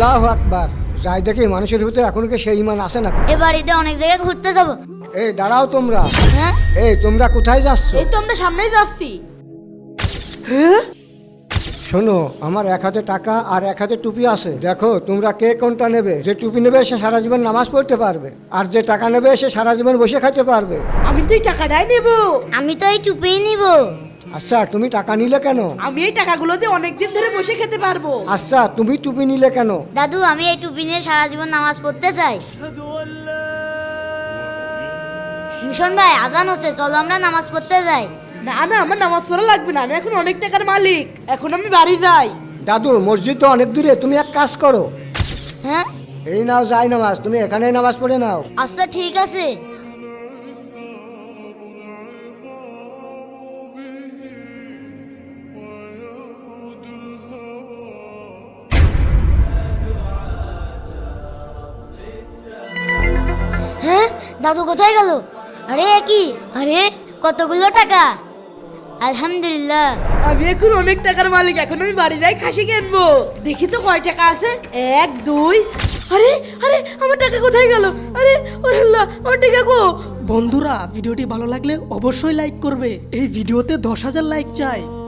আল্লাহু আকবার। যাই দেখি মানুষের ভিতরে এখন কি সেই ইমান আছে না? এবার ঈদে অনেক জায়গায় ঘুরতে যাব। এই দাঁড়াও তোমরা। হ্যাঁ, এই তোমরা কোথায় যাচ্ছ? এই তো আমরা সামনেই যাচ্ছি। হ্যাঁ, শোনো, আমার এক হাতে টাকা আর এক হাতে টুপি আছে। দেখো তোমরা কে কোনটা নেবে। যে টুপি নেবে সে সারা জীবন নামাজ পড়তে পারবে, আর যে টাকা নেবে সে সারা জীবন বসে খাইতে পারবে। আমি তো এই টাকাটাই নেব। আমি তো এই টুপিই নিব। আচ্ছা তুমি টাকা নিলে কেন? আমি এই টাকাগুলো দিয়ে অনেকদিন ধরে বসে খেতে পারবো। আচ্ছা তুমি টুপি নিলে কেন? দাদু, আমি এই টুপি নিয়ে সারা জীবন নামাজ পড়তে চাই। মিশন ভাই, আজান হচ্ছে, চলো আমরা নামাজ পড়তে যাই। না না, আমার নামাজ পড়া লাগবে না, আমি এখন অনেক টাকার মালিক, এখন আমি বাড়ি যাই। দাদু মসজিদ তো অনেক দূরে, তুমি এক কাজ করো। হ্যাঁ, এই নাও যাই নামাজ, তুমি এখানেই নামাজ পড়ে নাও। আচ্ছা ঠিক আছে। হ্যাঁ, দাদু কোথায় গেল? আরে কি, আরে কতগুলো টাকা! আলহামদুলিল্লাহ। আমি এখন অনেক টাকার মালিক, এখন আমি বাড়ি যাই খাসি কিনবো। দেখি তো কয় টাকা আছে। 1 2। আরে আরে, আমার টাকা কোথায় গেল? আরে ওরে আল্লাহ, আমার টাকা গো। বন্ধুরা, ভিডিওটি ভালো লাগলে অবশ্যই লাইক করবে। এই ভিডিওতে 10,000 লাইক চাই।